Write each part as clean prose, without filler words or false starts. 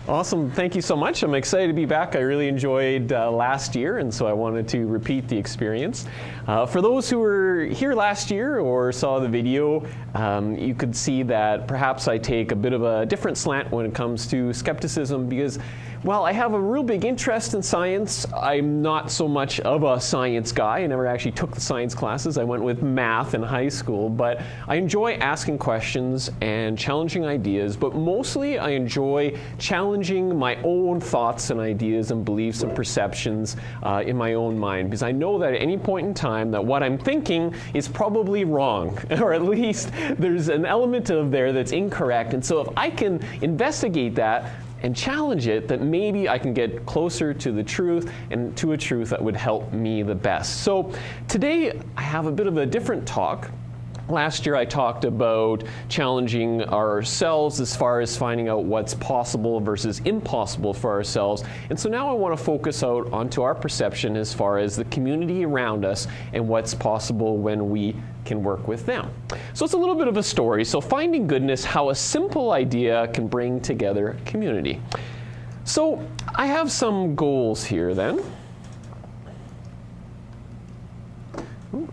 Awesome. Thank you so much. I'm excited to be back. I really enjoyed last year, and so I wanted to repeat the experience. For those who were here last year or saw the video, you could see that perhaps I take a bit of a different slant when it comes to skepticism because, while I have a real big interest in science, I'm not so much of a science guy. I never actually took the science classes. I went with math in high school, but I enjoy asking questions and challenging ideas, but mostly I enjoy challenging my own thoughts and ideas and beliefs and perceptions in my own mind, because I know that at any point in time that what I'm thinking is probably wrong, or at least there's an element of there that's incorrect. And so if I can investigate that and challenge it, that maybe I can get closer to the truth and to a truth that would help me the best. So today I have a bit of a different talk. Last year I talked about challenging ourselves as far as finding out what's possible versus impossible for ourselves. And so now I want to focus out onto our perception as far as the community around us and what's possible when we can work with them. So it's a little bit of a story. So finding goodness, how a simple idea can bring together a community. So I have some goals here then.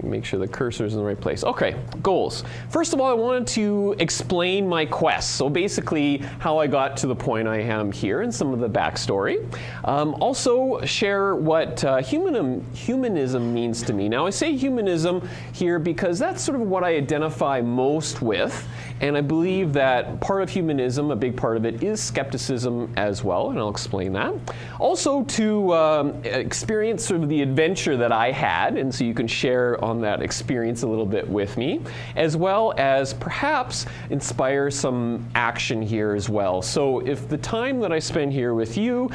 Make sure the cursor is in the right place. Okay, goals. First of all, I wanted to explain my quest. So basically how I got to the point I am here and some of the backstory. Also share what humanism means to me. Now I say humanism here because that's sort of what I identify most with. And I believe that part of humanism, a big part of it, is skepticism as well, and I'll explain that. Also to experience sort of the adventure that I had, and so you can share on that experience a little bit with me, as well as perhaps inspire some action here as well. So if the time that I spend here with you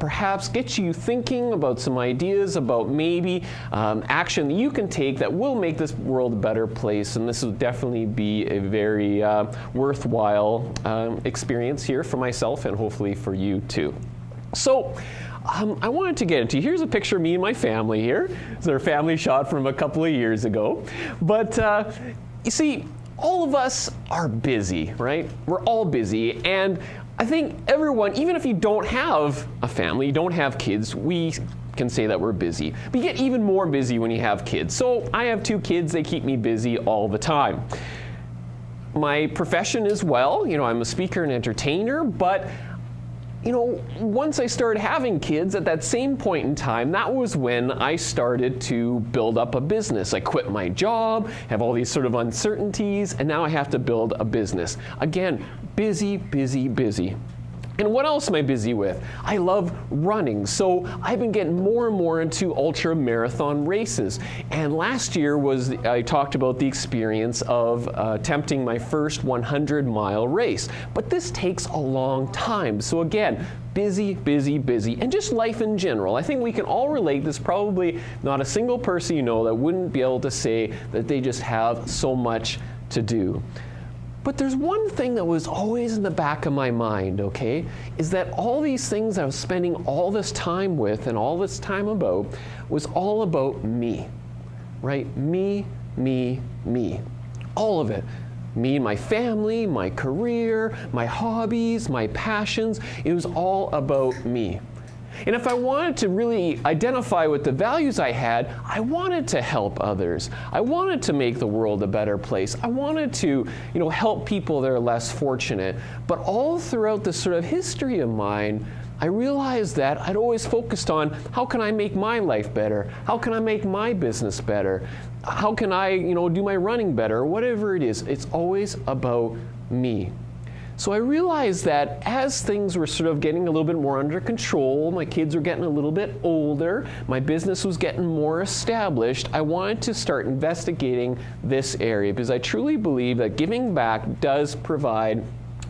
perhaps gets you thinking about some ideas about maybe action that you can take that will make this world a better place, and this will definitely be a very worthwhile experience here for myself and hopefully for you too. So I wanted to get into, here's a picture of me and my family here. It's our family shot from a couple of years ago. But you see, all of us are busy, right? We're all busy. And I think everyone, even if you don't have a family, you don't have kids, we can say that we're busy. But you get even more busy when you have kids. So I have 2 kids, they keep me busy all the time. My profession as well, I'm a speaker and entertainer, but once I started having kids at that same point in time, that was when I started to build up a business. I quit my job, have all these sort of uncertainties, and now I have to build a business. Again, busy, busy, busy. And what else am I busy with? I love running, so I've been getting more and more into ultra marathon races. And last year I talked about the experience of attempting my first 100-mile race. But this takes a long time. So again, busy, busy, busy, and just life in general. I think we can all relate. There's probably not a single person that wouldn't be able to say that they just have so much to do. But there's one thing that was always in the back of my mind, okay, is that all these things I was spending all this time with and all this time about was all about me, right? Me, me, me. All of it. Me and my family, my career, my hobbies, my passions. It was all about me. And if I wanted to really identify with the values I had, I wanted to help others. I wanted to make the world a better place. I wanted to, help people that are less fortunate. But all throughout this sort of history of mine, I realized that I'd always focused on how can I make my life better? How can I make my business better? How can I, do my running better? Or whatever it is, it's always about me. So I realized that as things were sort of getting a little bit more under control, my kids were getting a little bit older, my business was getting more established, I wanted to start investigating this area because I truly believe that giving back does provide,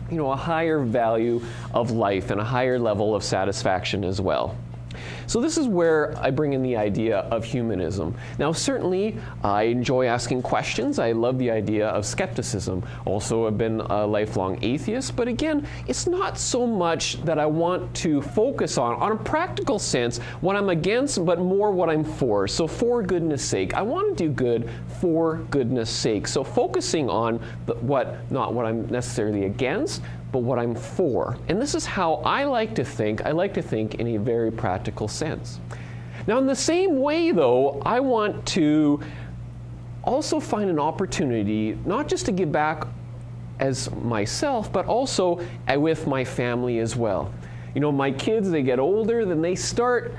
a higher value of life and a higher level of satisfaction as well. So this is where I bring in the idea of humanism. Now certainly I enjoy asking questions. I love the idea of skepticism. Also I've been a lifelong atheist, but again, it's not so much that I want to focus on a practical sense, what I'm against, but more what I'm for. So for goodness sake, I want to do good for goodness sake. So focusing on not what I'm necessarily against, but what I'm for. And this is how I like to think. I like to think in a very practical sense. Now, in the same way, though, I want to also find an opportunity not just to give back as myself, but also with my family as well. You know, my kids, they get older, then they start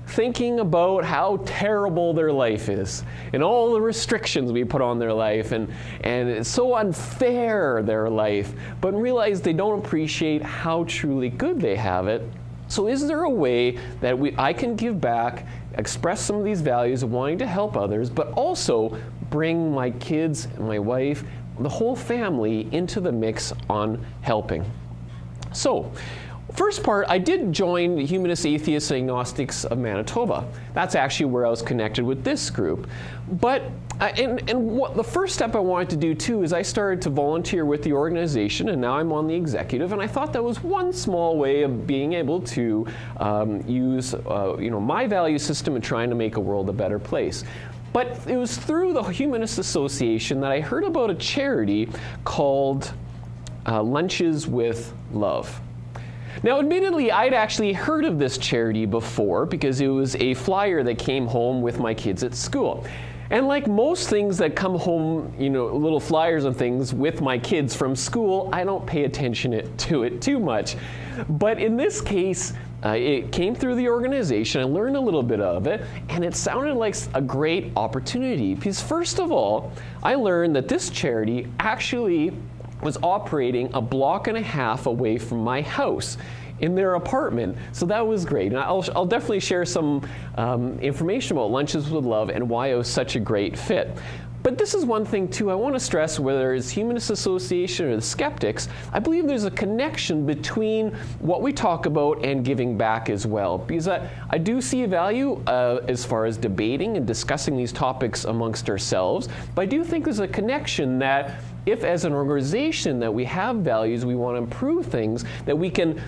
thinking about how terrible their life is and all the restrictions we put on their life, and it's so unfair, their life, but realize they don't appreciate how truly good they have it. So is there a way that I can give back, express some of these values of wanting to help others, but also bring my kids and my wife, the whole family, into the mix on helping? So, first part, I did join the Humanist Atheists and Agnostics of Manitoba. That's actually where I was connected with this group. But what the first step I wanted to do too is I started to volunteer with the organization, and now I'm on the executive. And I thought that was one small way of being able to use my value system and trying to make a world a better place. But it was through the Humanist Association that I heard about a charity called Lunches with Love. Now, admittedly, I'd actually heard of this charity before because it was a flyer that came home with my kids at school. And like most things that come home, little flyers and things with my kids from school, I don't pay attention to it too much. But in this case, it came through the organization. I learned a little bit of it, and it sounded like a great opportunity. Because first of all, I learned that this charity actually was operating a block and a half away from my house in their apartment. So that was great. And I'll definitely share some information about Lunches with Love and why it was such a great fit. But this is one thing too I want to stress, whether it's Humanist Association or the Skeptics, I believe there's a connection between what we talk about and giving back as well. Because I do see a value as far as debating and discussing these topics amongst ourselves, but I do think there's a connection that if as an organization that we have values, we want to improve things, that we can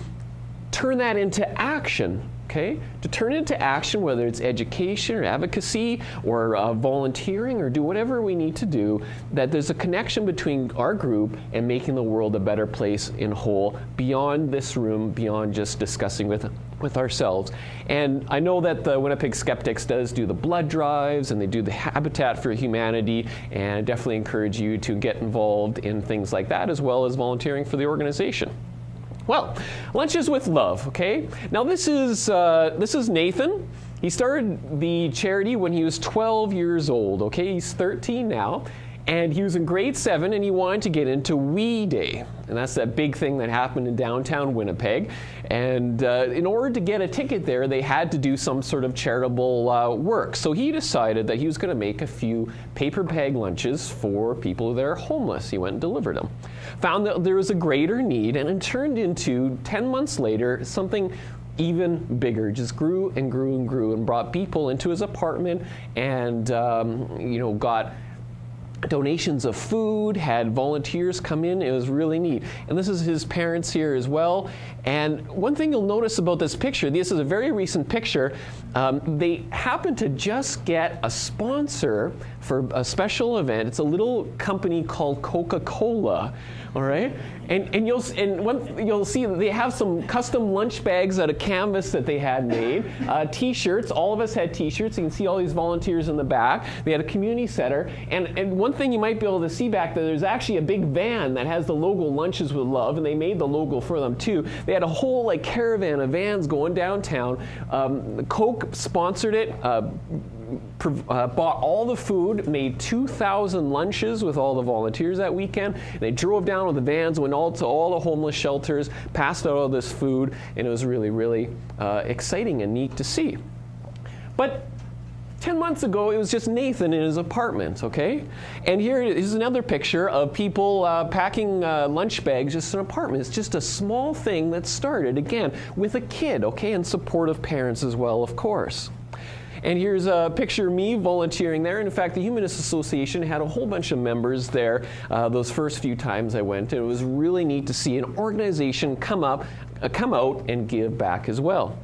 turn that into action. Okay? To turn it into action, whether it's education or advocacy or volunteering or do whatever we need to do, that there's a connection between our group and making the world a better place in whole, beyond this room, beyond just discussing with ourselves. And I know that the Winnipeg Skeptics does do the blood drives and they do the Habitat for Humanity, and I definitely encourage you to get involved in things like that as well as volunteering for the organization. Well, Lunches with Love, okay? Now this is Nathan. He started the charity when he was 12 years old, okay? He's 13 now. And he was in grade 7 and he wanted to get into Wee Day. And that's that big thing that happened in downtown Winnipeg. And in order to get a ticket there, they had to do some sort of charitable work. So he decided that he was going to make a few paper bag lunches for people that are homeless. He went and delivered them. Found that there was a greater need, and it turned into, 10 months later, something even bigger. Just grew and grew and grew and brought people into his apartment and, got donations of food, had volunteers come in. It was really neat. And this is his parents here as well. And one thing you'll notice about this picture, this is a very recent picture, they happen to just get a sponsor for a special event. It's a little company called Coca-Cola, all right? And you'll see that they have some custom lunch bags out of canvas that they had made, T-shirts. All of us had T-shirts. You can see all these volunteers in the back. They had a community center. And one thing you might be able to see back there, there's actually a big van that has the logo Lunches with Love, and they made the logo for them too. They had a whole caravan of vans going downtown. Coke sponsored it. Bought all the food, made 2,000 lunches with all the volunteers that weekend. They drove down with the vans, went to all the homeless shelters, passed out all this food, and it was really, really exciting and neat to see. But 10 months ago, it was just Nathan in his apartment, okay? And here is another picture of people packing lunch bags just in an apartment. It's just a small thing that started, again, with a kid, okay, and supportive parents as well, of course. And here's a picture of me volunteering there. And in fact, the Humanist Association had a whole bunch of members there those first few times I went. And it was really neat to see an organization come out and give back as well.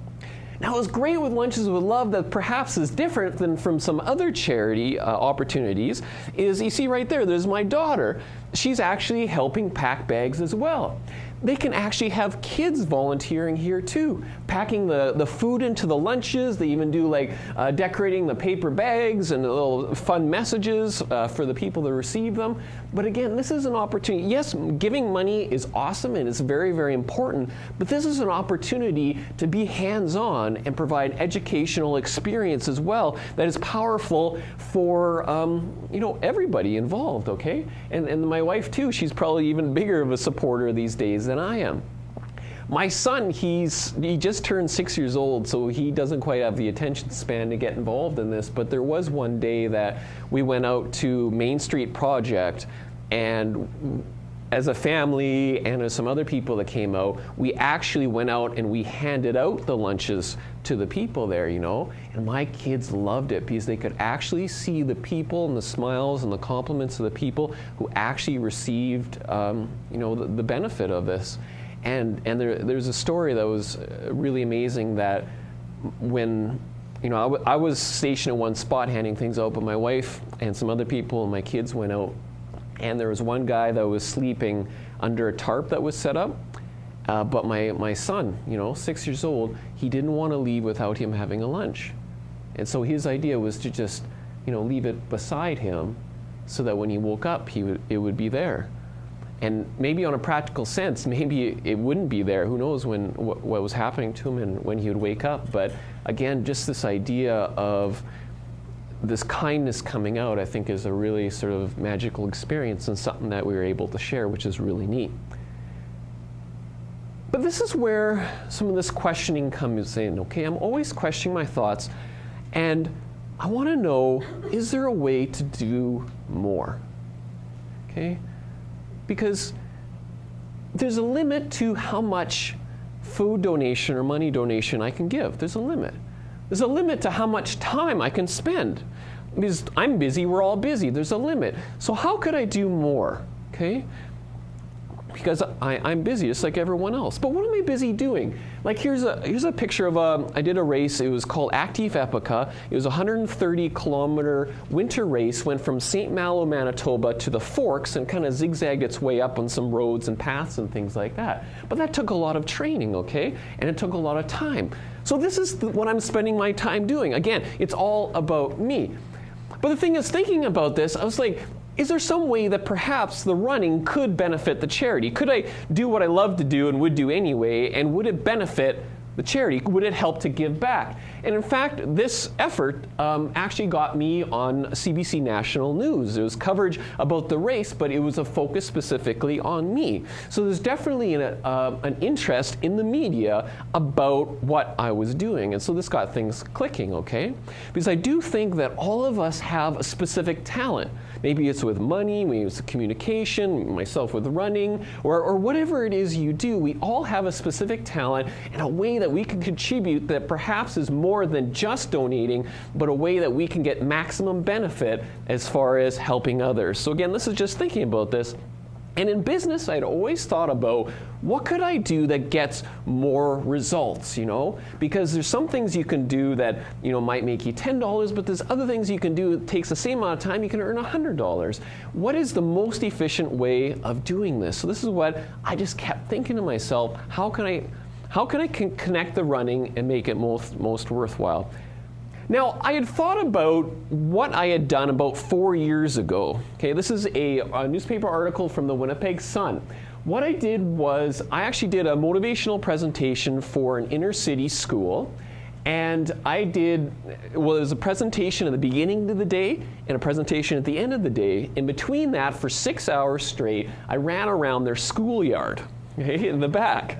Now, what's great with Lunches with Love that perhaps is different than from some other charity opportunities is, you see right there, there's my daughter. she's actually helping pack bags as well. They can actually have kids volunteering here too, packing the food into the lunches. They even do like decorating the paper bags and little fun messages for the people that receive them. But again, this is an opportunity. Yes, giving money is awesome and it's very, very important, but this is an opportunity to be hands-on and provide educational experience as well that is powerful for everybody involved, okay? And my wife too, she's probably even bigger of a supporter these days than I am. My son, he just turned 6 years old, so he doesn't quite have the attention span to get involved in this, but there was one day that we went out to Main Street Project, and as a family and as some other people that came out, we actually went out and we handed out the lunches to the people there, and my kids loved it because they could actually see the people and the smiles and the compliments of the people who actually received the benefit of this. And there's a story that was really amazing that when I was stationed at one spot handing things out, but my wife and some other people and my kids went out, and there was one guy that was sleeping under a tarp that was set up. But my son, 6 years old, he didn't want to leave without him having a lunch. And so his idea was to just, leave it beside him so that when he woke up, it would be there. And maybe on a practical sense, maybe it wouldn't be there. Who knows what was happening to him and when he would wake up. But again, just this idea of this kindness coming out, I think, is a really sort of magical experience and something that we were able to share, which is really neat. But this is where some of this questioning comes in, okay? I'm always questioning my thoughts, and I want to know, is there a way to do more? Okay? Because there's a limit to how much food donation or money donation I can give. There's a limit. There's a limit to how much time I can spend. Because I'm busy, we're all busy. There's a limit. So how could I do more? Okay? Because I'm busy, just like everyone else. But what am I busy doing? Like here's a picture of I did a race. It was called Active Epica. It was a 130-kilometer winter race. Went from St. Malo, Manitoba to the Forks and kind of zigzagged its way up on some roads and paths and things like that. But that took a lot of training, okay? And it took a lot of time. So this is what I'm spending my time doing. Again, it's all about me. But the thing is, thinking about this, I was like, is there some way that perhaps the running could benefit the charity? Could I do what I love to do and would do anyway, and would it benefit the charity? Would it help to give back? And in fact, this effort actually got me on CBC National News. There was coverage about the race, but it was a focus specifically on me. So there's definitely an interest in the media about what I was doing. And so this got things clicking, okay? Because I do think that all of us have a specific talent. Maybe it's with money, maybe it's communication, myself with running, or whatever it is you do. We all have a specific talent and a way that we can contribute that perhaps is more than just donating, but a way that we can get maximum benefit as far as helping others. So again, this is just thinking about this. And in business, I'd always thought about what could I do that gets more results, Because there's some things you can do that, might make you $10, but there's other things you can do that takes the same amount of time, you can earn $100. What is the most efficient way of doing this? So this is what I just kept thinking to myself, how can I connect the running and make it most worthwhile? Now, I had thought about what I had done about 4 years ago. Okay, this is a newspaper article from the Winnipeg Sun. What I did was I actually did a motivational presentation for an inner city school. And it was a presentation at the beginning of the day and a presentation at the end of the day. In between that, for 6 hours straight, I ran around their schoolyard, okay, in the back.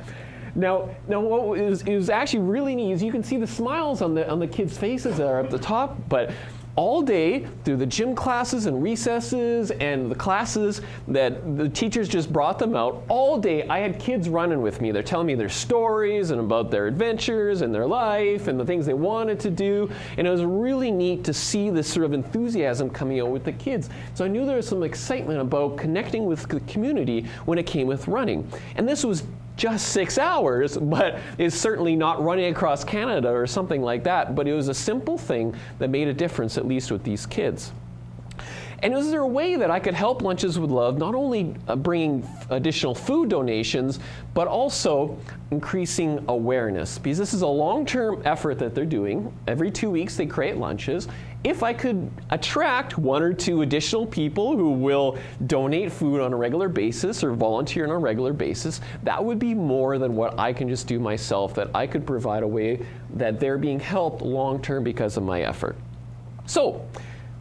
Now it was actually really neat. As you can see the smiles on the kids' faces that are at the top, but all day through the gym classes and recesses and the classes that the teachers just brought them out, all day I had kids running with me. They're telling me their stories and about their adventures and their life and the things they wanted to do. And it was really neat to see this sort of enthusiasm coming out with the kids. So I knew there was some excitement about connecting with the community when it came with running. And this was just 6 hours, but it's certainly not running across Canada or something like that, but it was a simple thing that made a difference, at least with these kids. And is there a way that I could help Lunches with Love not only bringing additional food donations, but also increasing awareness? Because this is a long-term effort that they're doing. Every 2 weeks they create lunches. If I could attract 1 or 2 additional people who will donate food on a regular basis or volunteer on a regular basis, that would be more than what I can just do myself, that I could provide a way that they're being helped long-term because of my effort. So,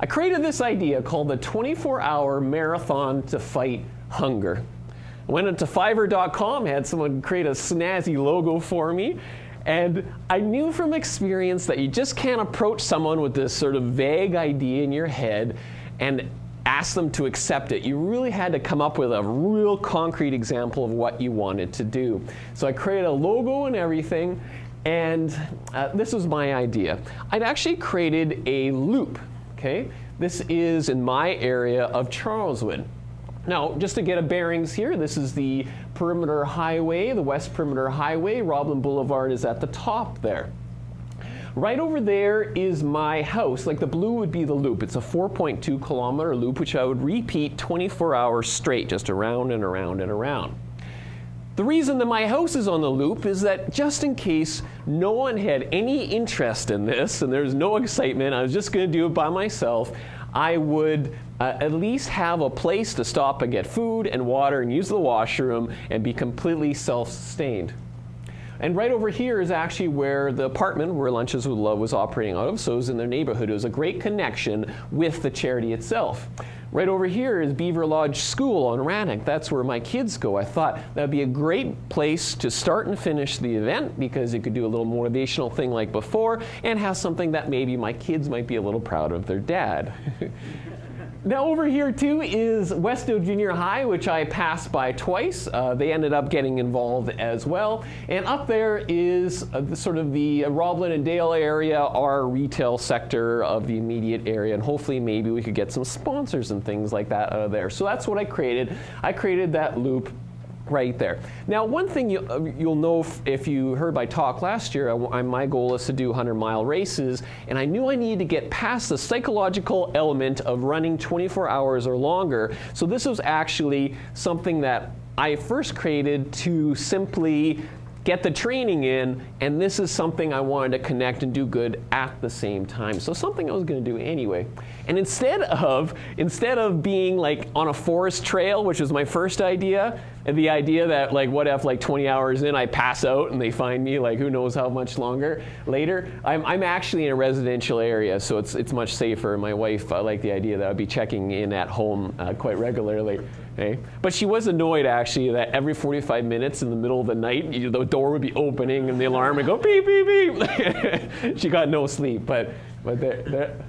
I created this idea called the 24-hour marathon to fight hunger. I went into Fiverr.com, had someone create a snazzy logo for me, and I knew from experience that you just can't approach someone with this sort of vague idea in your head and ask them to accept it. You really had to come up with a real concrete example of what you wanted to do. So I created a logo and everything, and this was my idea. I'd actually created a loop. Okay, this is in my area of Charleswood. Now, just to get a bearings here, this is the Perimeter Highway, the West Perimeter Highway. Roblin Boulevard is at the top there. Right over there is my house. Like the blue would be the loop. It's a 4.2 kilometer loop, which I would repeat 24 hours straight, just around and around and around. The reason that my house is on the loop is that just in case no one had any interest in this and there's no excitement, I was just going to do it by myself, I would at least have a place to stop and get food and water and use the washroom and be completely self-sustained. And right over here is actually where the apartment where Lunches with Love was operating out of, so it was in their neighborhood. It was a great connection with the charity itself. Right over here is Beaver Lodge School on Rannoch. That's where my kids go. I thought that would be a great place to start and finish the event because you could do a little motivational thing like before and have something that maybe my kids might be a little proud of their dad. Now over here too is Westdale Junior High, which I passed by twice. They ended up getting involved as well. And up there is sort of the Roblin and Dale area, our retail sector of the immediate area. And hopefully maybe we could get some sponsors and things like that out of there. So that's what I created. I created that loop right there. Now, one thing you'll know if you heard my talk last year, my goal is to do 100-mile races, and I knew I needed to get past the psychological element of running 24 hours or longer. So this was actually something that I first created to simply get the training in, and this is something I wanted to connect and do good at the same time. So something I was going to do anyway. And instead of being like on a forest trail, which was my first idea, and the idea that like what if like 20 hours in I pass out and they find me like who knows how much longer later, I'm actually in a residential area, so it's much safer. My wife liked the idea that I'd be checking in at home quite regularly. Okay? But she was annoyed actually that every 45 minutes in the middle of the night the door would be opening and the alarm would go beep beep beep. She got no sleep, but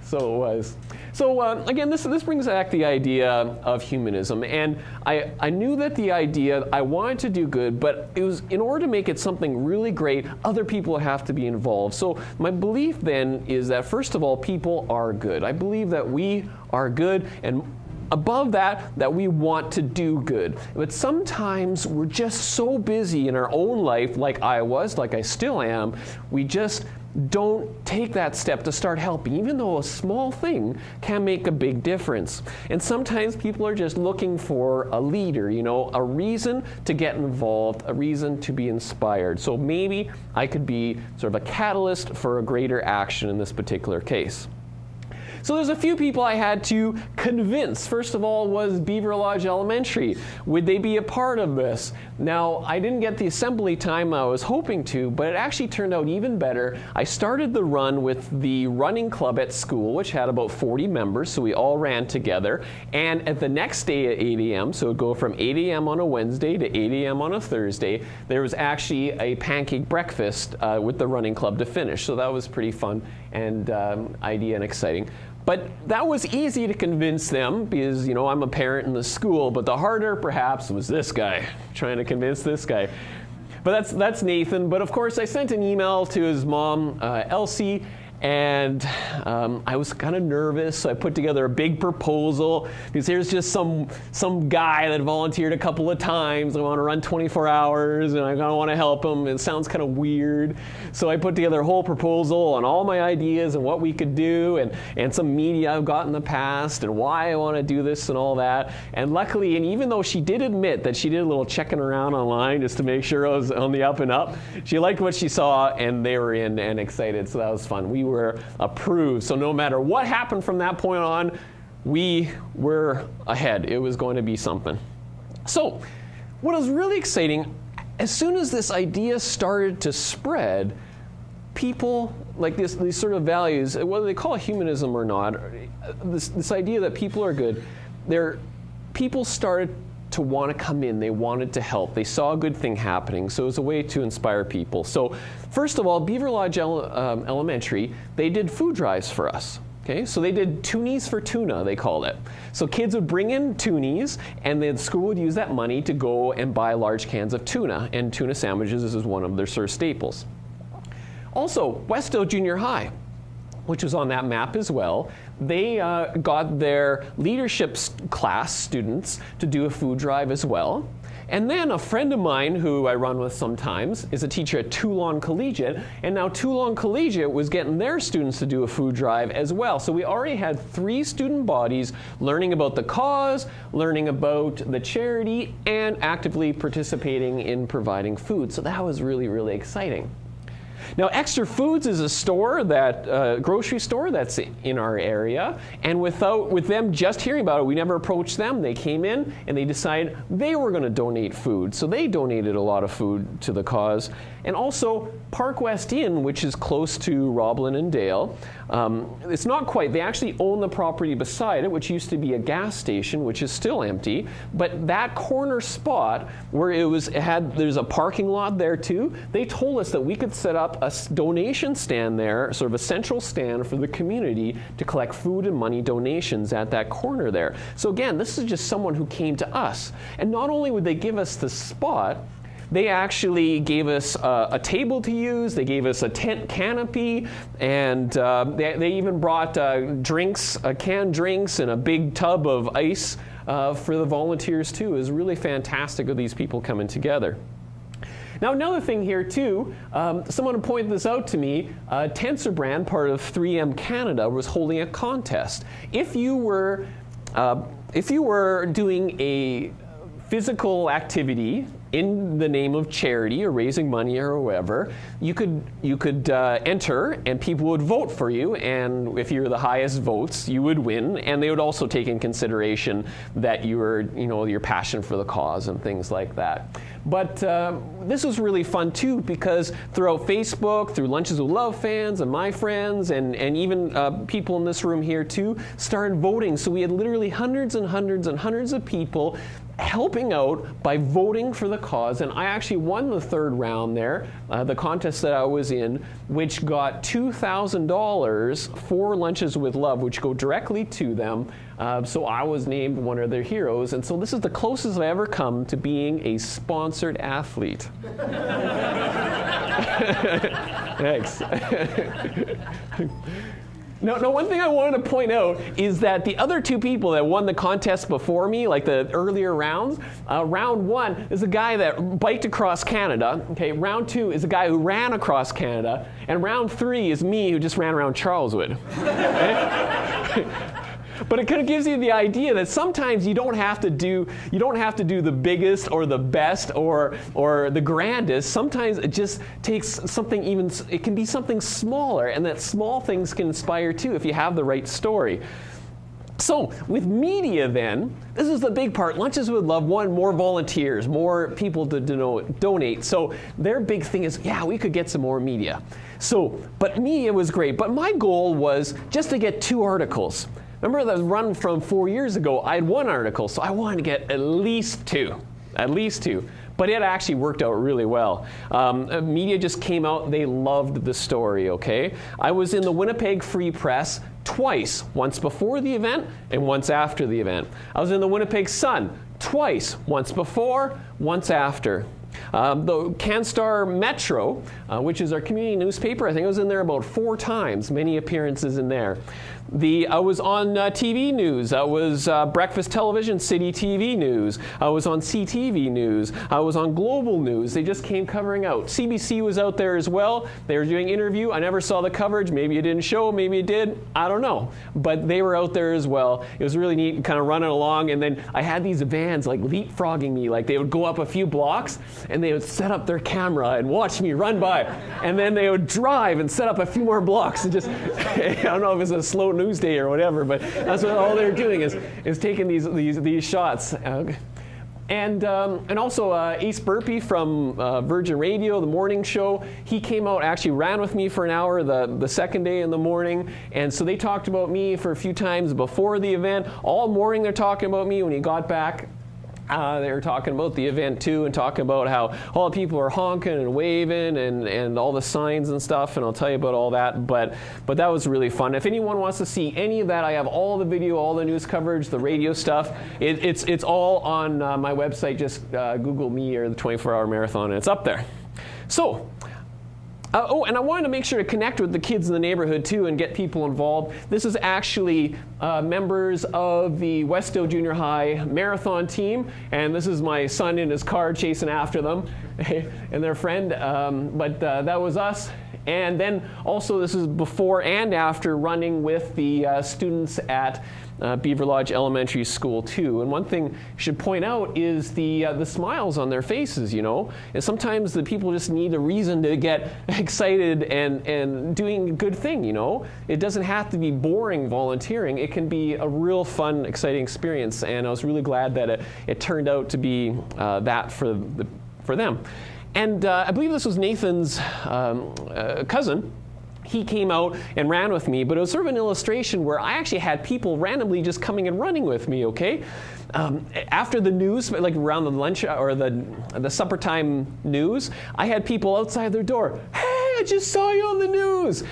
so it was. So again, this brings back the idea of humanism, and I knew that the idea I wanted to do good, but it was in order to make it something really great, other people have to be involved. So my belief then is that first of all, people are good. I believe that we are good, and above that we want to do good. But sometimes we're just so busy in our own life, like I was, like I still am, we just don't take that step to start helping, even though a small thing can make a big difference. And sometimes people are just looking for a leader, a reason to get involved, a reason to be inspired. So maybe I could be sort of a catalyst for a greater action in this particular case. So there's a few people I had to convince. First of all was Beaver Lodge Elementary. Would they be a part of this? Now, I didn't get the assembly time I was hoping to, but it actually turned out even better. I started the run with the running club at school, which had about 40 members, so we all ran together. And at the next day at 8 a.m., so it would go from 8 a.m. on a Wednesday to 8 a.m. on a Thursday, there was actually a pancake breakfast with the running club to finish. So that was pretty fun and idea and exciting. But that was easy to convince them because, I'm a parent in the school, but the harder perhaps was this guy, trying to convince this guy. But that's Nathan. But of course I sent an email to his mom, Elsie, And I was kind of nervous, so I put together a big proposal, because here's just some guy that volunteered a couple of times. I want to run 24 hours, and I kind of want to help him. It sounds kind of weird. So I put together a whole proposal on all my ideas and what we could do, and some media I've got in the past, and why I want to do this and all that. And luckily, and even though she did admit that she did a little checking around online just to make sure I was on the up and up, she liked what she saw, and they were in and excited, so that was fun. We were approved. So no matter what happened from that point on, we were ahead. It was going to be something. So what was really exciting, as soon as this idea started to spread, people like these sort of values, whether they call it humanism or not, this idea that people are good, people started to want to come in. They wanted to help. They saw a good thing happening, so it was a way to inspire people. So first of all, Beaver Lodge Elementary, they did food drives for us. Okay, so they did toonies for tuna, they called it. So kids would bring in toonies, and the school would use that money to go and buy large cans of tuna, and tuna sandwiches is one of their sort of staples. Also, Westdale Junior High, which was on that map as well, they got their leadership class students to do a food drive as well. And then a friend of mine who I run with sometimes is a teacher at Toulon Collegiate, and now Toulon Collegiate was getting their students to do a food drive as well. So we already had 3 student bodies learning about the cause, learning about the charity, and actively participating in providing food. So that was really, really exciting. Now, Extra Foods is a store, grocery store that's in our area, and with them just hearing about it, we never approached them. They came in and they decided they were going to donate food, so they donated a lot of food to the cause. And also, Park West Inn, which is close to Roblin and Dale, it's not quite. They actually own the property beside it, which used to be a gas station, which is still empty. But that corner spot where there's a parking lot there too. They told us that we could set up a donation stand there, sort of a central stand for the community to collect food and money donations at that corner there. So again, this is just someone who came to us, and not only would they give us the spot, they actually gave us a table to use. They gave us a tent canopy, and they even brought canned drinks, and a big tub of ice for the volunteers too. It was really fantastic of these people coming together. Now, another thing here too, someone pointed this out to me. Tensorbrand, part of 3M Canada, was holding a contest. If you were doing a physical activity in the name of charity or raising money or whatever, you could enter, and people would vote for you, and if you're the highest votes, you would win, and they would also take in consideration that your passion for the cause and things like that. But this was really fun too, because throughout Facebook, through Lunches with Love fans and my friends, and even people in this room here too, started voting. So we had literally hundreds and hundreds and hundreds of people helping out by voting for the cause, and I actually won the 3rd round there, the contest that I was in, which got $2,000 for Lunches with Love, which go directly to them. So I was named one of their heroes, and so this is the closest I've ever come to being a sponsored athlete. Thanks. No, one thing I wanted to point out is that the other 2 people that won the contest before me, like the earlier rounds, round 1 is a guy that biked across Canada. Okay, round 2 is a guy who ran across Canada, and round 3 is me who just ran around Charleswood. Okay? But it kind of gives you the idea that sometimes you don't have to do the biggest or the best or the grandest. Sometimes it just takes something it can be something smaller, and that small things can inspire too if you have the right story. So with media then, this is the big part. Lunches with Love wanted more volunteers, more people to donate. So their big thing is, yeah, we could get some more media. But media was great. But my goal was just to get 2 articles. Remember that run from 4 years ago, I had 1 article, so I wanted to get at least 2. But it actually worked out really well. Media just came out, they loved the story, okay? I was in the Winnipeg Free Press twice, once before the event and once after the event. I was in the Winnipeg Sun twice, once before, once after. The CanStar Metro, which is our community newspaper, I think I was in there about 4 times, many appearances in there. I was on TV news. I was breakfast television, City TV news. I was on CTV news. I was on Global News. They just came covering out. CBC was out there as well. They were doing interview. I never saw the coverage. Maybe it didn't show. Maybe it did. I don't know. But they were out there as well. It was really neat, kind of running along. And then I had these vans like leapfrogging me. Like they would go up a few blocks and they would set up their camera and watch me run by. And then they would drive and set up a few more blocks and just, I don't know if it's a slow news day or whatever, but that's what all they're doing is taking these shots. And also Ace Burpee from Virgin Radio, the morning show, he came out, actually ran with me for an hour the second day in the morning. And so they talked about me for a few times before the event. All morning they're talking about me. When he got back, they were talking about the event too, and talking about how all the people are honking and waving and all the signs and stuff, and I'll tell you about all that. But that was really fun. If anyone wants to see any of that, I have all the video, all the news coverage, the radio stuff. It's all on my website. Just Google me or the 24-hour marathon, and it's up there. So. And I wanted to make sure to connect with the kids in the neighborhood too and get people involved. This is actually members of the Westdale Junior High marathon team, and this is my son in his car chasing after them and their friend. But that was us. And then also this is before and after running with the students at Beaver Lodge Elementary School too. And one thing I should point out is the smiles on their faces, you know. And sometimes the people just need a reason to get excited and doing a good thing, you know. It doesn't have to be boring volunteering. It can be a real fun, exciting experience. And I was really glad that it turned out to be that for them. And I believe this was Nathan's cousin. He came out and ran with me, but it was sort of an illustration where I actually had people randomly just coming and running with me, okay? After the news, like around the lunch or the supper time news, I had people outside their door. Hey, I just saw you on the news.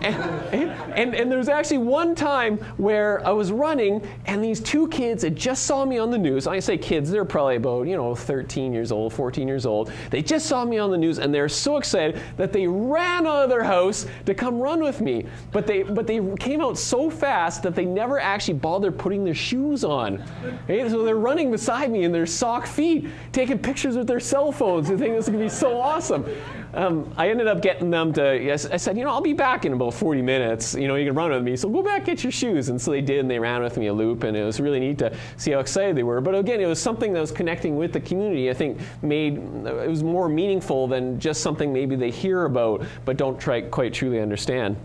And there was actually one time where I was running and these 2 kids had just saw me on the news. I say kids, they're probably about 13 years old, 14 years old. They just saw me on the news and they're so excited that they ran out of their house to come run with me. But they came out so fast that they never actually bothered putting their shoes on. Okay? So they're running beside me in their sock feet, taking pictures with their cell phones. They think this is going to be so awesome. I ended up getting them to, I said, I'll be back in about 40 minutes. You can run with me. So go back, get your shoes. And so they did, and they ran with me a loop. And it was really neat to see how excited they were. But again, it was something that was connecting with the community, I think it was more meaningful than just something maybe they hear about but don't quite truly understand.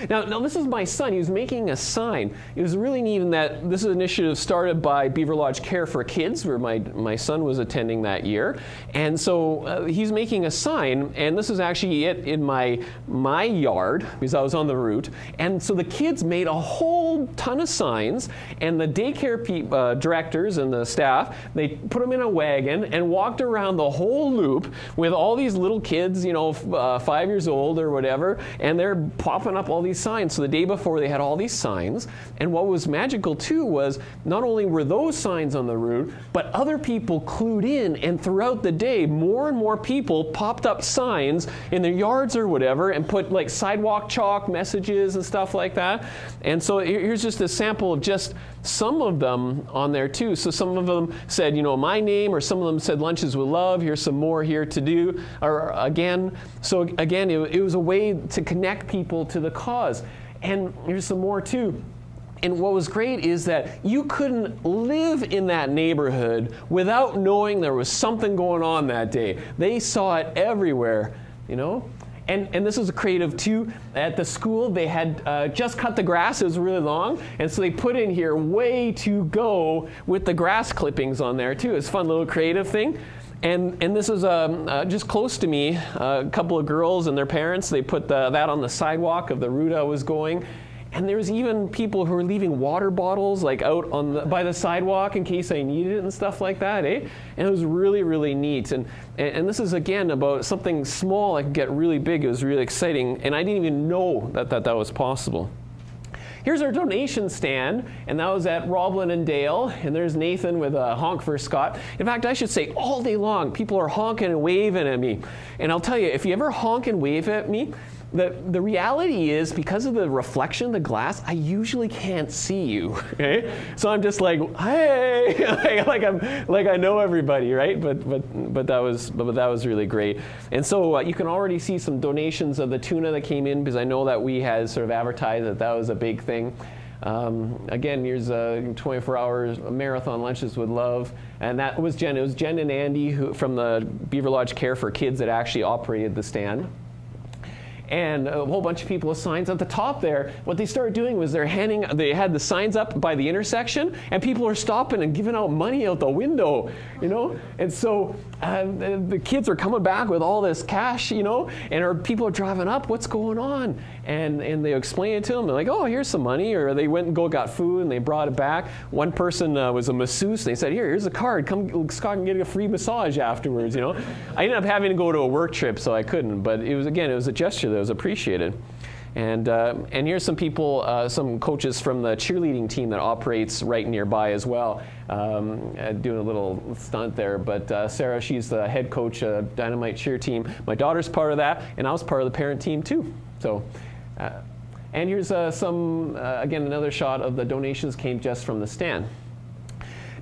Now this is my son. He was making a sign. It was really neat in that this is an initiative started by Beaver Lodge Care for Kids, where my son was attending that year. And so he's making a sign, and this is actually it in my yard, because I was on the route. And so the kids made a whole ton of signs, and the daycare directors and the staff, they put them in a wagon and walked around the whole loop with all these little kids, 5 years old or whatever, and they're popping up all these signs. So the day before they had all these signs, and what was magical too was not only were those signs on the route, but other people clued in, and throughout the day more and more people popped up signs in their yards or whatever and put like sidewalk chalk messages and stuff like that. And so here's just a sample of just some of them on there too. So some of them said, my name, or some of them said lunches with love. Here's some more here to do. Or again, so again, it was a way to connect people to the cause. And here's some more too. And what was great is that you couldn't live in that neighborhood without knowing there was something going on that day. They saw it everywhere, And this was creative too. At the school, they had just cut the grass. It was really long. And so they put in here way to go with the grass clippings on there too. It's a fun little creative thing. And this was just close to me, a couple of girls and their parents. They put that on the sidewalk of the route I was going. And there was even people who were leaving water bottles like out by the sidewalk in case I needed it and stuff like that, eh? And it was really, really neat. And this is, again, about something small that could get really big. It was really exciting. And I didn't even know that was possible. here's our donation stand, and that was at Roblin and Dale, and there's Nathan with a honk for Scott. In fact, I should say all day long, people are honking and waving at me. And I'll tell you, if you ever honk and wave at me, the reality is, because of the reflection of the glass, I usually can't see you. Okay, so I'm just like, hey, like I know everybody, right? But that was really great. And so you can already see some donations of the tuna that came in, because I know that we had sort of advertised that was a big thing. Again, here's 24 hours marathon lunches with love, and that was Jen. It was Jen and Andy who from the Beaver Lodge Care for Kids that actually operated the stand. And a whole bunch of people with signs at the top there. What they started doing was they had the signs up by the intersection, and people were stopping and giving out money out the window, you know? And so the kids are coming back with all this cash, you know, and people are driving up, what's going on? And they explain it to them. They're like, oh, here's some money. Or they went and got food, and they brought it back. One person was a masseuse, and they said, here's a card. Come, Scott can get a free massage afterwards, you know? I ended up having to go to a work trip, so I couldn't. But it was a gesture that was appreciated. And here's some people, some coaches from the cheerleading team that operates right nearby as well, doing a little stunt there. But Sarah, she's the head coach of Dynamite cheer team. My daughter's part of that, and I was part of the parent team too. So, and here's again, another shot of the donations came just from the stand.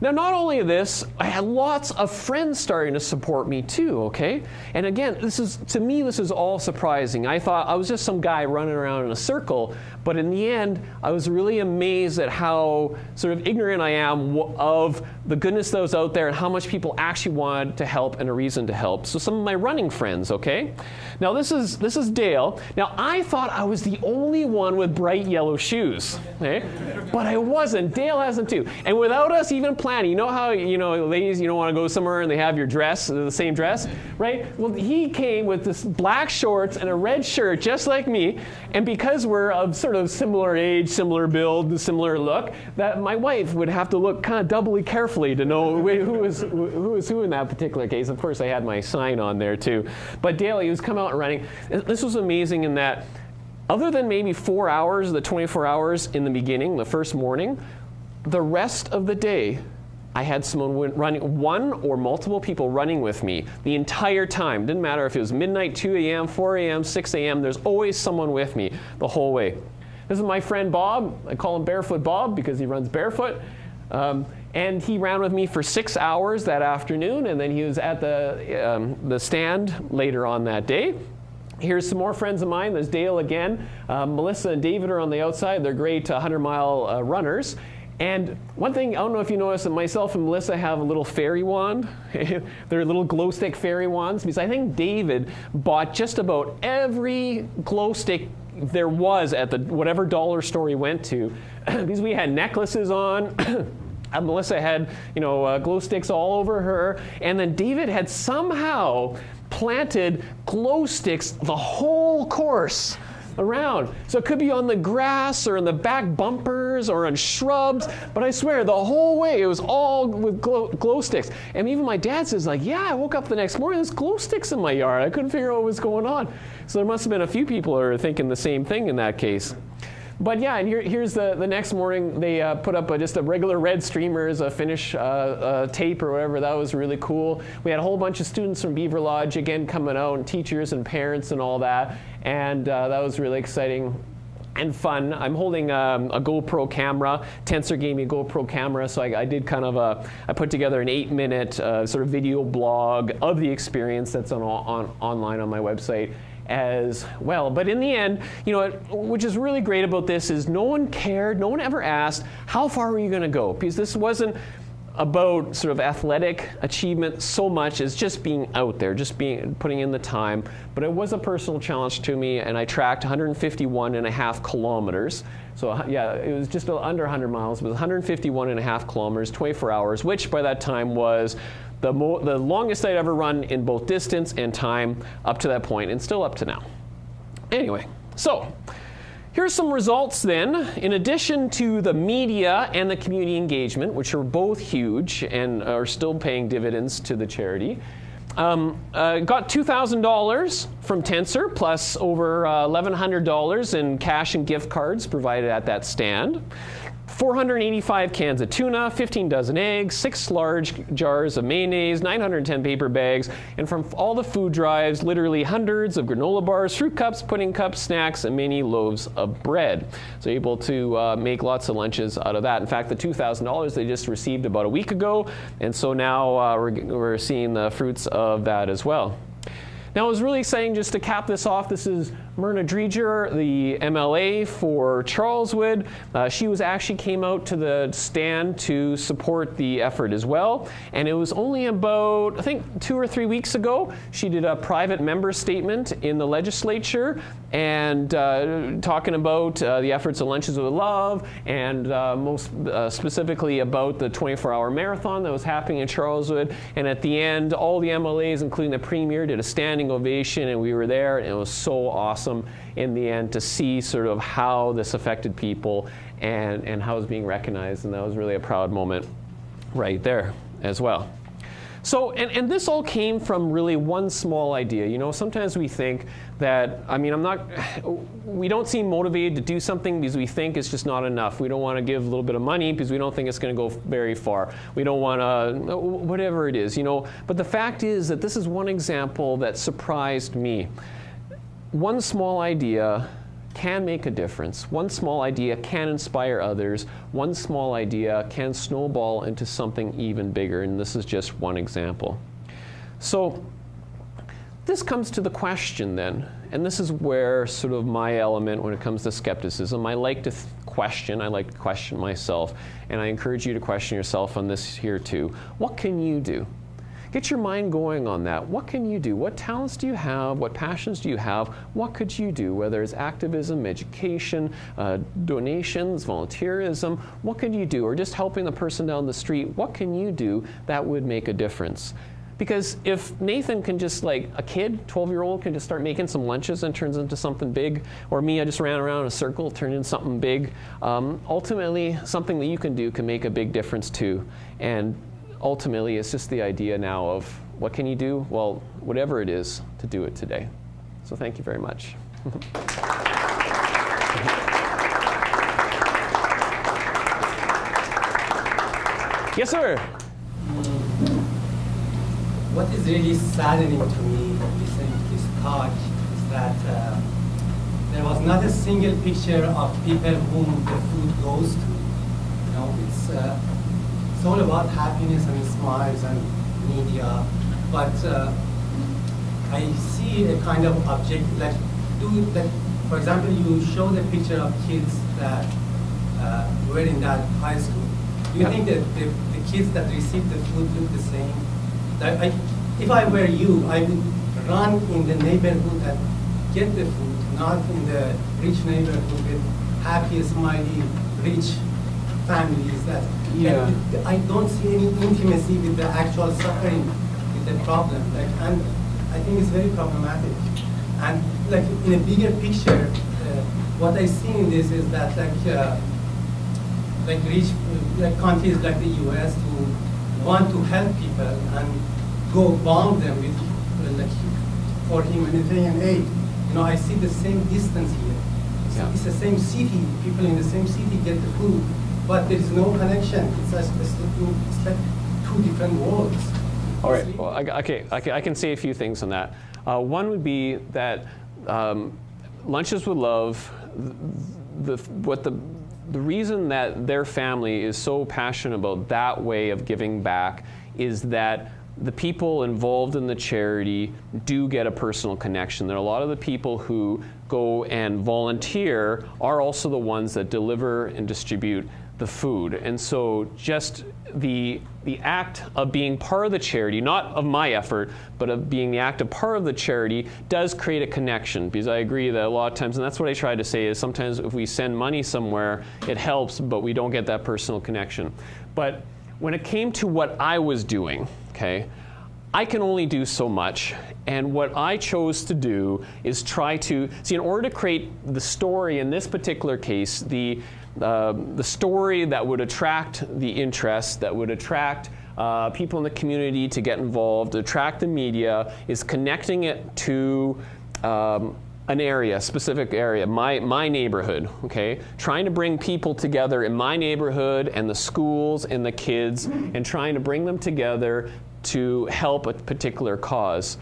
Now, not only this, I had lots of friends starting to support me too, okay? And again, to me, this is all surprising. I thought I was just some guy running around in a circle, but in the end, I was really amazed at how sort of ignorant I am of the goodness that was out there and how much people actually wanted to help and a reason to help. So some of my running friends, okay? Now, this is Dale. Now, I thought I was the only one with bright yellow shoes, okay? But I wasn't. Dale has them too. And without us even planning, you know how, ladies, want to go somewhere and they have your dress, the same dress, right? Well, he came with this black shorts and a red shirt, just like me. And because we're of sort of similar age, similar build, similar look, that my wife would have to look kind of doubly carefully to know who is who in that particular case. Of course, I had my sign on there too. But Dale, he was coming out and running. This was amazing in that, other than maybe 4 hours, the 24 hours in the beginning, the first morning, the rest of the day, I had someone running, one or multiple people running with me the entire time. Didn't matter if it was midnight, 2 a.m., 4 a.m., 6 a.m., there's always someone with me the whole way. This is my friend Bob. I call him Barefoot Bob because he runs barefoot. And he ran with me for 6 hours that afternoon, and then he was at the stand later on that day. Here's some more friends of mine. There's Dale again. Melissa and David are on the outside. They're great 100-mile runners. And one thing, I don't know if you noticed, that myself and Melissa have a little fairy wand. They're little glow stick fairy wands, because I think David bought just about every glow stick there was at whatever dollar store he went to, because we had necklaces on. Melissa had, glow sticks all over her, and then David had somehow planted glow sticks the whole course around. So it could be on the grass or in the back bumpers or on shrubs, but I swear the whole way it was all with glow sticks. And even my dad says, yeah, I woke up the next morning, there's glow sticks in my yard. I couldn't figure out what was going on. So there must have been a few people who are thinking the same thing in that case. But yeah, and here's the next morning. They put up just a regular red streamer as a finish tape or whatever. That was really cool. We had a whole bunch of students from Beaver Lodge, again, coming out, and teachers and parents and all that. And that was really exciting and fun. I'm holding a GoPro camera. Tensor gave me a GoPro camera, so I did kind of I put together an 8-minute sort of video blog of the experience that's online on my website as well. But in the end, which is really great about this is no one cared, no one ever asked, how far were you going to go? Because this wasn't about sort of athletic achievement so much as just being out there, putting in the time. But it was a personal challenge to me, and I tracked 151.5 kilometers. So yeah, it was just under 100 miles, but 151.5 kilometers, 24 hours, which by that time was the longest I'd ever run in both distance and time up to that point, and still up to now. Anyway, so here's some results then. In addition to the media and the community engagement, which are both huge and are still paying dividends to the charity, Got $2,000 from Tensor, plus over $1,100 in cash and gift cards provided at that stand. 485 cans of tuna, 15 dozen eggs, 6 large jars of mayonnaise, 910 paper bags, and from all the food drives, literally hundreds of granola bars, fruit cups, pudding cups, snacks, and many loaves of bread. So able to make lots of lunches out of that. In fact, the $2,000 they just received about a week ago, and so now we're seeing the fruits of that as well. Now, it was really exciting just to cap this off. This is Myrna Dreger, the MLA for Charleswood. She actually came out to the stand to support the effort as well. And it was only about, I think, 2 or 3 weeks ago, she did a private member statement in the legislature and talking about the efforts of Lunches with Love and most specifically about the 24-hour marathon that was happening in Charleswood. And at the end, all the MLAs, including the Premier, did a standing ovation, and we were there, and it was so awesome in the end to see sort of how this affected people and how it was being recognized, and that was really a proud moment right there as well. So, and this all came from really one small idea. You know, sometimes we think that, I mean, we don't seem motivated to do something because we think it's just not enough. We don't want to give a little bit of money because we don't think it's going to go very far. We don't want to, whatever it is, you know. But the fact is that this is one example that surprised me. One small idea can make a difference. One small idea can inspire others. One small idea can snowball into something even bigger, and this is just one example. So this comes to the question then, and this is where sort of my element when it comes to skepticism. I like to question. I like to question myself, and I encourage you to question yourself on this here too. What can you do? Get your mind going on that. What can you do? What talents do you have? What passions do you have? What could you do? Whether it's activism, education, donations, volunteerism, what could you do? Or just helping the person down the street, what can you do that would make a difference? Because if Nathan can just, like a kid, 12-year-old, can just start making some lunches and turns into something big, or me, I just ran around in a circle, turned into something big, ultimately something that you can do can make a big difference too. And ultimately, it's just the idea now of what can you do? Well, whatever it is, to do it today. So thank you very much. Yes, sir. What is really saddening to me listening to this talk is that there was not a single picture of people whom the food goes to. You know, it's all about happiness and smiles and media, but I see a kind of object, like, for example, you show the picture of kids that were in that high school. Do you think that the kids that received the food look the same? If I were you, I would run in the neighborhood and get the food, not in the rich neighborhood with happy, smiley, rich families. That I don't see any intimacy with the actual suffering, with the problem. And I think it's very problematic. And like in a bigger picture, what I see in this is that rich countries like the U.S. who want to help people and go bomb them with for humanitarian aid. You know, I see the same distance here. It's the same city. People in the same city get the food, but there is no connection. It's like two different worlds. All right. Well, I can say a few things on that. One would be that Lunches with Love, the reason that their family is so passionate about that way of giving back is that the people involved in the charity do get a personal connection. There are a lot of the people who go and volunteer are also the ones that deliver and distribute the food. And so just the act of being part of the charity, not of my effort, but of being the active part of the charity does create a connection, because I agree that a lot of times, and that's what I try to say, is sometimes if we send money somewhere, it helps, but we don't get that personal connection. But when it came to what I was doing, okay, I can only do so much, and what I chose to do is try to see, in order to create the story in this particular case, the story that would attract the interest, that would attract people in the community to get involved, attract the media, is connecting it to an area, a specific area, my neighborhood, okay? Trying to bring people together in my neighborhood and the schools and the kids, and trying to bring them together to help a particular cause.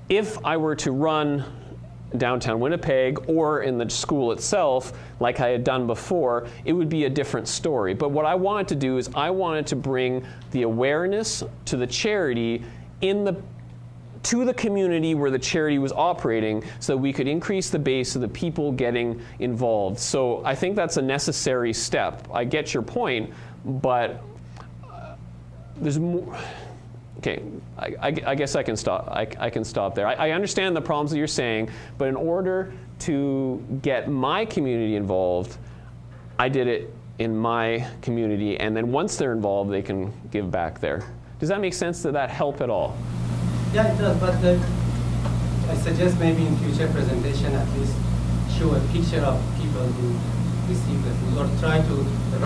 If I were to run downtown Winnipeg or in the school itself, like I had done before, it would be a different story. But what I wanted to do is I wanted to bring the awareness to the charity to the community where the charity was operating, so that we could increase the base of the people getting involved. So I think that's a necessary step. I get your point, but there's more. Okay, I guess I can stop. I can stop there. I understand the problems that you're saying, but in order to get my community involved, I did it in my community, and then once they're involved, they can give back there. Does that make sense? Did that help at all? Yeah, it does, but I suggest maybe in future presentation at least show a picture of people who receive the food, or try to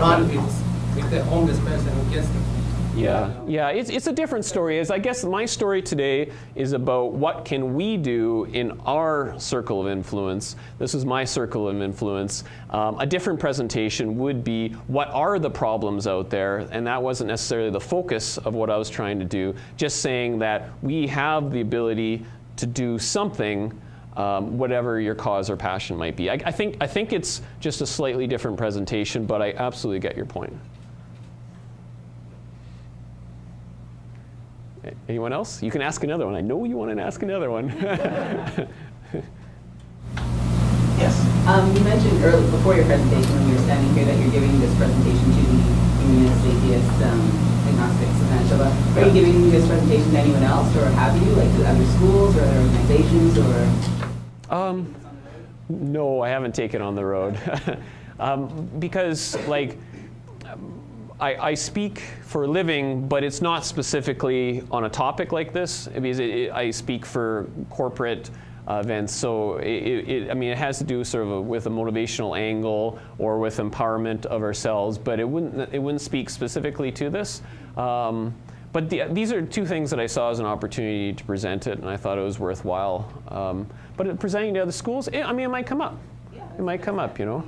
run with the homeless person who gets the food. Yeah, it's a different story. I guess my story today is about what can we do in our circle of influence. This is my circle of influence. A different presentation would be, what are the problems out there? And that wasn't necessarily the focus of what I was trying to do. Just saying that we have the ability to do something, whatever your cause or passion might be. I think it's just a slightly different presentation, but I absolutely get your point. Anyone else? You can ask another one. I know you want to ask another one. Yes. You mentioned earlier, before your presentation, when you were standing here, that you're giving this presentation to the humanist, atheist, agnostics, etc. Are you giving this presentation to anyone else, or have you, like to other schools or other organizations, or? No, I haven't taken on the road because, like, I speak for a living, but it's not specifically on a topic like this. Because I speak for corporate events, so I mean, it has to do sort of with a motivational angle or with empowerment of ourselves, but it wouldn't speak specifically to this. But these are two things that I saw as an opportunity to present it, and I thought it was worthwhile. But presenting to other schools, I mean, it might come up. Yeah, it might come up, you know.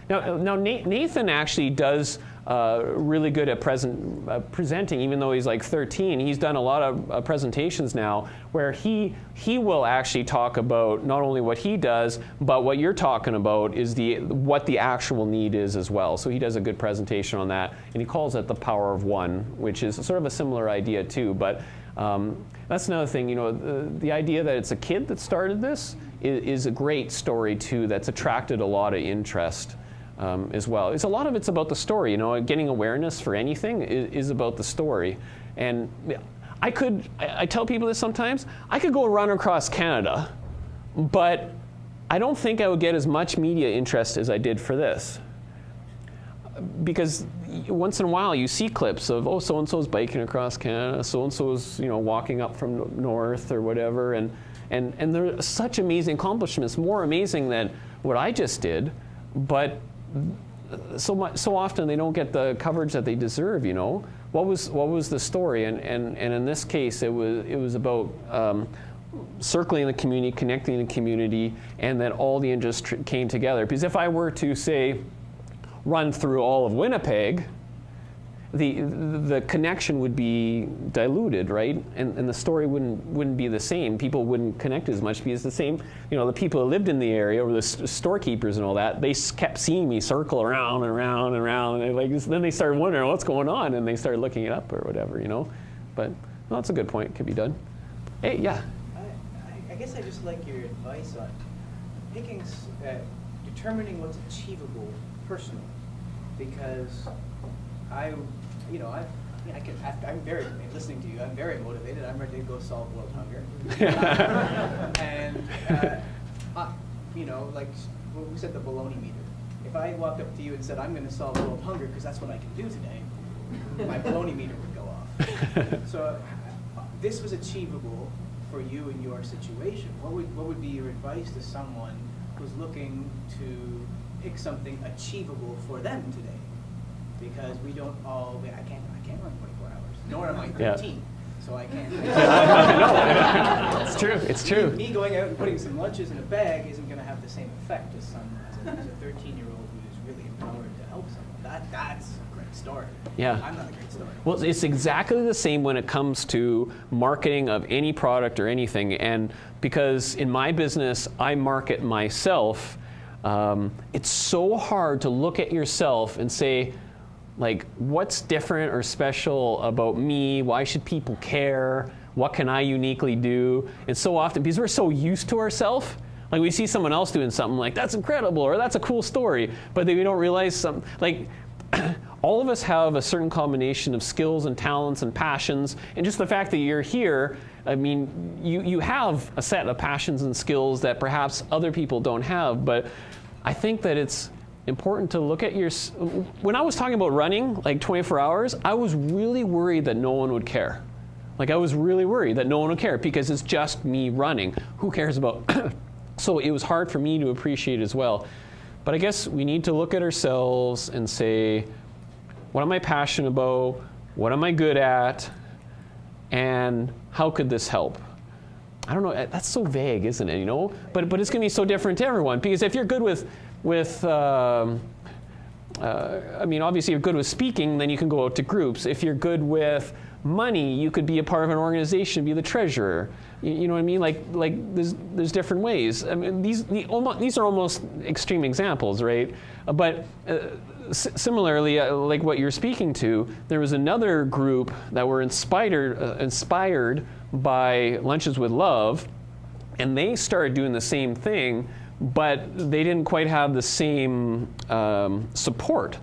Now Nathan actually does really good at presenting, even though he's like 13. He's done a lot of presentations now where he will actually talk about not only what he does, but what you're talking about is what the actual need is as well. So he does a good presentation on that, and he calls it the power of one, which is sort of a similar idea too. But that's another thing, you know, the idea that it's a kid that started this is a great story too, that's attracted a lot of interest. As well. A lot of it's about the story, you know, getting awareness for anything is about the story. And I tell people this sometimes, I could go run across Canada, but I don't think I would get as much media interest as I did for this. Because once in a while you see clips of, oh, so-and-so's biking across Canada, so-and-so's, you know, walking up from north or whatever, and they're such amazing accomplishments, more amazing than what I just did, but so often they don't get the coverage that they deserve, you know. What was the story? And in this case, it was about circling the community, connecting the community, and that all the interests came together. Because if I were to, say, run through all of Winnipeg, the connection would be diluted, right? And the story wouldn't be the same. People wouldn't connect as much because the same, you know, the people who lived in the area, or the storekeepers and all that, they kept seeing me circle around and around and around, and then they started wondering what's going on, and they started looking it up or whatever, you know. But well, that's a good point. It could be done. Hey, yeah. I guess I just like your advice on determining what's achievable personally, because I'm very, listening to you, I'm very motivated. I'm ready to go solve world hunger. You know, like we said, the baloney meter. If I walked up to you and said, I'm going to solve world hunger because that's what I can do today, my bologna meter would go off. So this was achievable for you in your situation. What would be your advice to someone who's looking to pick something achievable for them today? Because we don't all, I can't run 24 hours, nor am I 13. So I can't. No, it's true. It's true. Me going out and putting some lunches in a bag isn't going to have the same effect as a 13-year-old who's really empowered to help someone. That's a great story. Yeah. I'm not a great story. Well, it's exactly the same when it comes to marketing of any product or anything. And because in my business, I market myself, it's so hard to look at yourself and say, like, what's different or special about me? Why should people care? What can I uniquely do? And so often, because we're so used to ourselves, like we see someone else doing something like, that's incredible, or that's a cool story, but then we don't realize something, like, all of us have a certain combination of skills and talents and passions, and just the fact that you're here, I mean, you have a set of passions and skills that perhaps other people don't have, but I think that it's important to look at your, when I was talking about running, like 24 hours, I was really worried that no one would care. Like I was really worried that no one would care because it's just me running. Who cares about, so it was hard for me to appreciate as well. But I guess we need to look at ourselves and say, what am I passionate about? What am I good at? And how could this help? I don't know, that's so vague, isn't it, you know? But it's gonna be so different to everyone, because if you're good with I mean, obviously you're good with speaking, then you can go out to groups. If you're good with money, you could be a part of an organization, be the treasurer. You know what I mean? Like there's different ways. I mean, these are almost extreme examples, right? But similarly, like what you're speaking to, there was another group that were inspired by Lunches with Love, and they started doing the same thing, but they didn't quite have the same support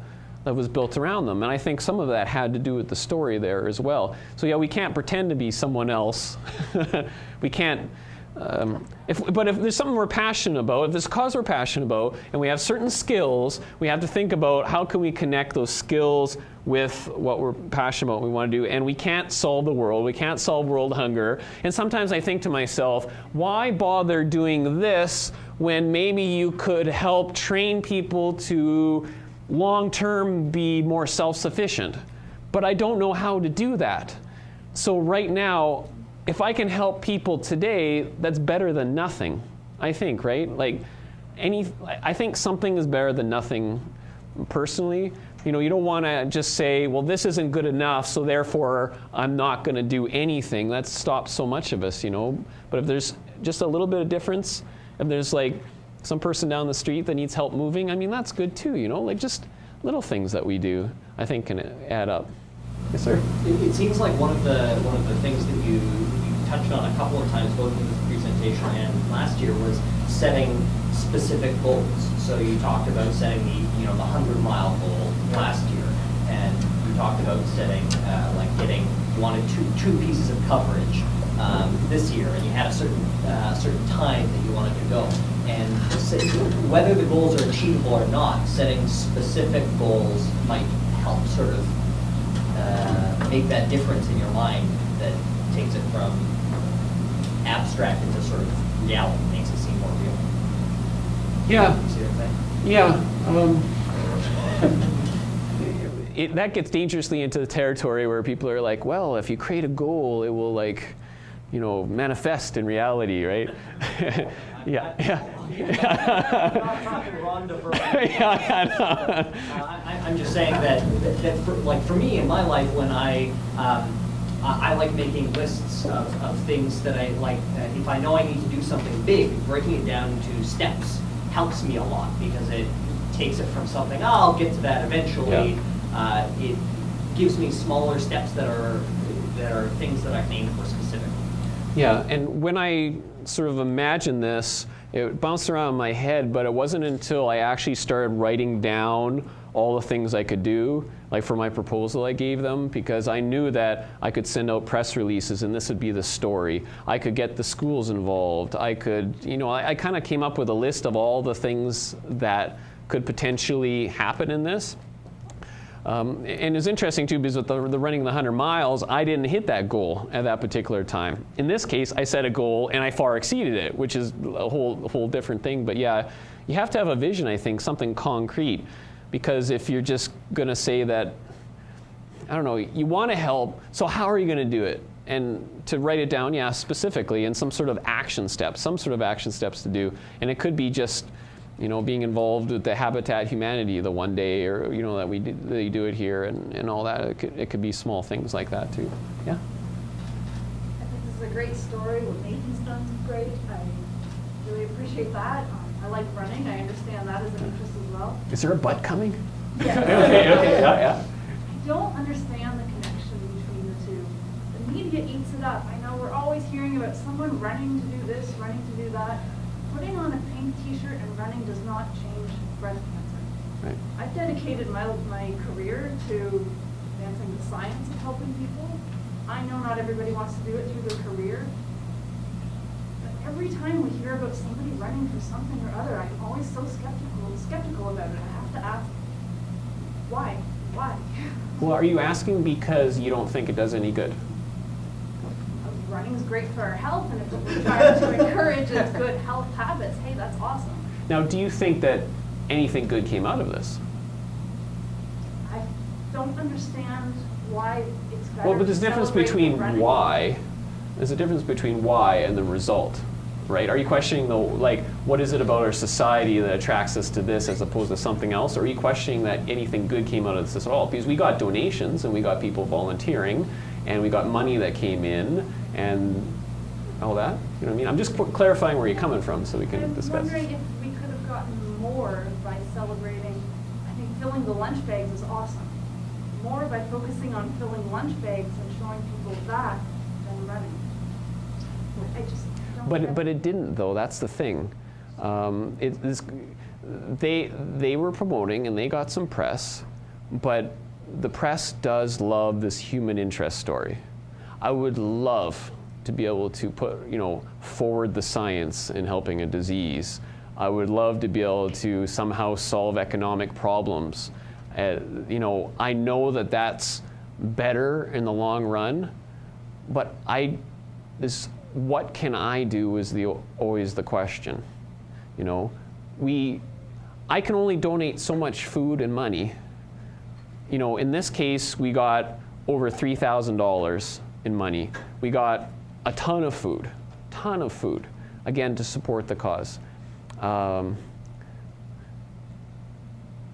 that was built around them. And I think some of that had to do with the story there as well. So yeah, we can't pretend to be someone else. We can't, but if there's something we're passionate about, if there's a cause we're passionate about, and we have certain skills, we have to think about how can we connect those skills with what we're passionate about, what we want to do. And we can't solve the world. We can't solve world hunger. And sometimes I think to myself, why bother doing this when maybe you could help train people to long-term be more self-sufficient? But I don't know how to do that. So right now, if I can help people today, that's better than nothing, I think, right? Like I think something is better than nothing personally. You know, you don't want to just say, well, this isn't good enough, so therefore I'm not going to do anything. That stops so much of us, you know. But if there's just a little bit of difference, if there's like some person down the street that needs help moving, I mean, that's good too, you know. Like just little things that we do, I think, can add up. Yes, sir. It seems like one of the things that you touched on a couple of times, both in this presentation and last year, was setting specific goals. So you talked about setting the 100-mile goal last year, and you talked about setting you wanted two pieces of coverage this year, and you had a certain time that you wanted to go. And whether the goals are achievable or not, setting specific goals might help sort of make that difference in your mind that takes it from abstract into sort of reality, makes it seem more real. Yeah. You see what I'm saying? Yeah. That gets dangerously into the territory where people are like, well, if you create a goal, it will manifest in reality, right? Yeah. I'm not talking Rhonda Burton. I'm just saying that for me in my life, when I like making lists of things that I like. If I know I need to do something big, breaking it down into steps helps me a lot because it takes it from something, I'll get to that eventually. Yeah. It gives me smaller steps that are things that I can aim for specifically. Yeah, and when I sort of imagined this, it bounced around in my head, but it wasn't until I actually started writing down all the things I could do, like for my proposal I gave them, because I knew that I could send out press releases and this would be the story. I could get the schools involved. I could, I kind of came up with a list of all the things that could potentially happen in this. And it's interesting too, because with the running the 100 miles, I didn't hit that goal at that particular time. In this case, I set a goal and I far exceeded it, which is a whole different thing. But yeah, you have to have a vision, I think, something concrete. Because if you're just going to say that, I don't know, you want to help, so how are you going to do it? And to write it down, yeah, specifically, and some sort of action steps to do. And it could be just, being involved with the Habitat Humanity the one day, or, that they do it here and all that. It could be small things like that too. Yeah? I think this is a great story. What Nathan's done is great. I really appreciate that. I like running. I understand that as an interest as well. Is there a butt coming? Yeah. Okay, yeah. I don't understand the connection between the two. The media eats it up. I know we're always hearing about someone running to do this, running to do that. Putting on a pink t-shirt and running does not change breast cancer. Right. I've dedicated my career to advancing the science of helping people. I know not everybody wants to do it through their career. But every time we hear about somebody running for something or other, I'm always so skeptical about it. I have to ask, why? Why? Well, are you asking because you don't think it does any good? Running is great for our health, and if we're trying to encourage good health habits, hey, that's awesome. Now, do you think that anything good came out of this? I don't understand why it's better. Well, but there's a to difference celebrate between running. why. There's a difference between why and the result, right? Are you questioning what is it about our society that attracts us to this as opposed to something else? Or are you questioning that anything good came out of this at all? Because we got donations and we got people volunteering and we got money that came in and all that. You know what I mean? I'm just clarifying where you're coming from so we can discuss. I'm wondering if we could have gotten more by celebrating. I think filling the lunch bags is awesome. More by focusing on filling lunch bags and showing people that than running. I just don't But it didn't, though. That's the thing. They were promoting and they got some press, but the press does love this human interest story. I would love to be able to forward the science in helping a disease. I would love to be able to somehow solve economic problems. I know that that's better in the long run, but what can I do is always the question. I can only donate so much food and money. In this case, we got over $3,000 in money. We got a ton of food, again, to support the cause.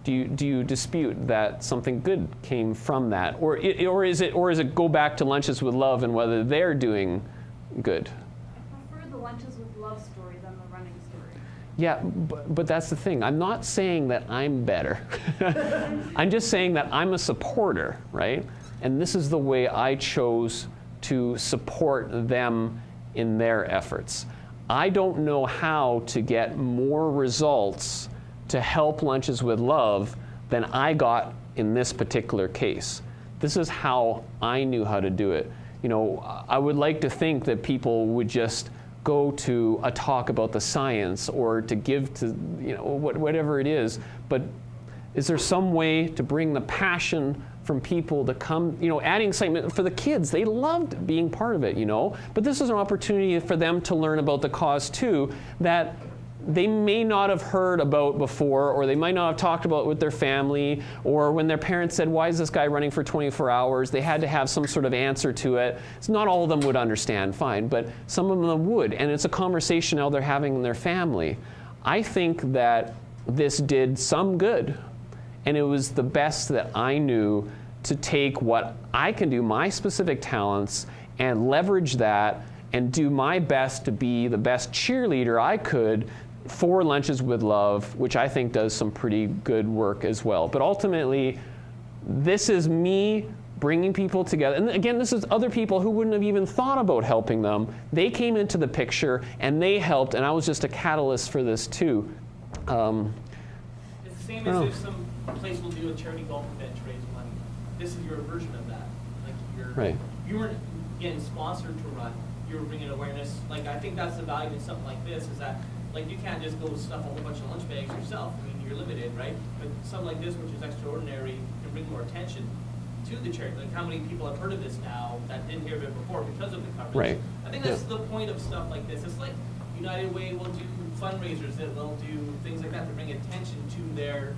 Do you dispute that something good came from that, or is it go back to Lunches with Love and whether they're doing good? I prefer the Lunches with Love story than the running story. Yeah, but that's the thing. I'm not saying that I'm better. I'm just saying that I'm a supporter, right? And this is the way I chose to support them in their efforts. I don't know how to get more results to help Lunches with Love than I got in this particular case. This is how I knew how to do it. I would like to think that people would just go to a talk about the science or to give to, whatever it is, but is there some way to bring the passion from people to come, adding excitement for the kids? They loved being part of it, but this is an opportunity for them to learn about the cause too, that they may not have heard about before, or they might not have talked about with their family, or when their parents said, why is this guy running for 24 hours? They had to have some sort of answer to it. It's not all of them would understand, fine, but some of them would, and it's a conversation now they're having in their family. I think that this did some good, and it was the best that I knew to take what I can do, my specific talents, and leverage that and do my best to be the best cheerleader I could for Lunches with Love, which I think does some pretty good work as well. But ultimately, this is me bringing people together. And again, this is other people who wouldn't have even thought about helping them. They came into the picture and they helped, and I was just a catalyst for this too. It's the same as if some place will do a charity golf event to raise money. This is your version of that. Like you weren't getting sponsored to run. You were bringing awareness. Like, I think that's the value in something like this, is that like you can't just go stuff a whole bunch of lunch bags yourself. I mean, you're limited, right? But something like this, which is extraordinary, can bring more attention to the charity. Like how many people have heard of this now that didn't hear of it before because of the coverage. Right. I think that's the point of stuff like this. It's like United Way will do fundraisers, that will do things like that to bring attention to their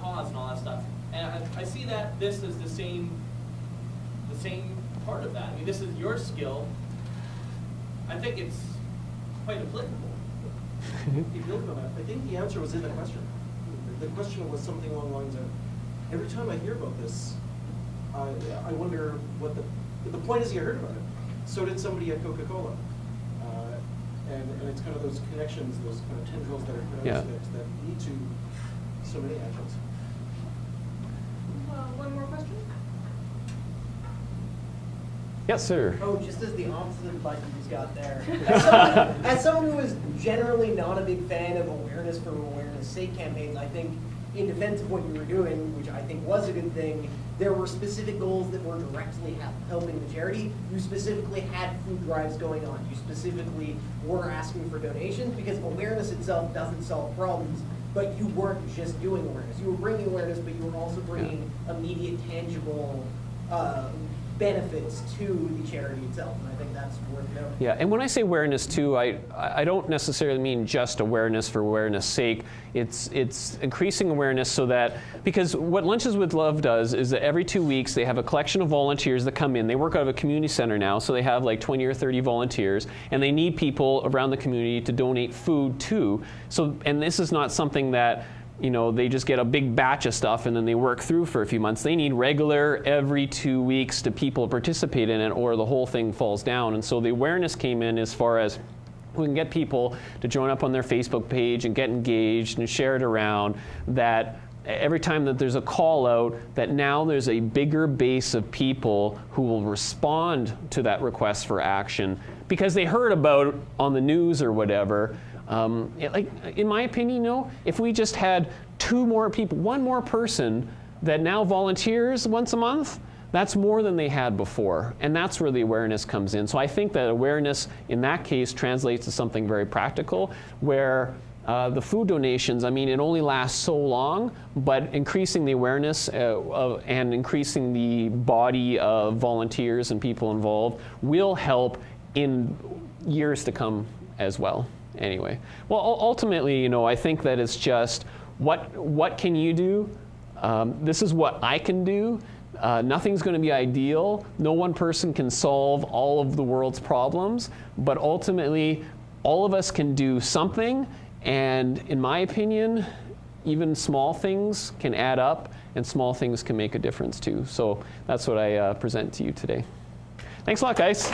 cause and all that stuff. And I see that this is the same part of that. I mean, this is your skill. I think it's quite applicable. Hey, building on that, I think the answer was in the question. The question was something along the lines of, every time I hear about this, I wonder what the point is you heard about it. So did somebody at Coca-Cola. And it's kind of those connections, those kind of tendrils that are put out that lead to so many actions. One more question? Yes, sir. Oh, just as the opposite of what you've got there. As someone who is generally not a big fan of awareness for awareness sake campaigns, I think in defense of what you were doing, which I think was a good thing, there were specific goals that were directly helping the charity. You specifically had food drives going on. You specifically were asking for donations because awareness itself doesn't solve problems, but you weren't just doing awareness. You were bringing awareness, but you were also bringing immediate, tangible benefits to the charity itself, and I think that's worth noting. Yeah, and when I say awareness too, I don't necessarily mean just awareness for awareness sake. It's increasing awareness so that, because what Lunches with Love does is that every 2 weeks they have a collection of volunteers that come in. They work out of a community center now, so they have like 20 or 30 volunteers, and they need people around the community to donate food to. So, and this is not something that, you know, they just get a big batch of stuff and then they work through for a few months. They need regular, every 2 weeks to people participate in it, or the whole thing falls down. And so the awareness came in as far as we can get people to join up on their Facebook page and get engaged and share it around, that every time that there's a call out, that now there's a bigger base of people who will respond to that request for action because they heard about it on the news or whatever. Like, in my opinion, if we just had 2 more people, 1 more person that now volunteers once a month, that's more than they had before. And that's where the awareness comes in. So I think that awareness in that case translates to something very practical, where the food donations, I mean, it only lasts so long, but increasing the awareness and increasing the body of volunteers and people involved will help in years to come as well. Anyway, well, ultimately, I think that it's just what can you do? This is what I can do. Nothing's going to be ideal. No one person can solve all of the world's problems, but ultimately, all of us can do something. And in my opinion, even small things can add up, and small things can make a difference too. So that's what I present to you today. Thanks a lot, guys.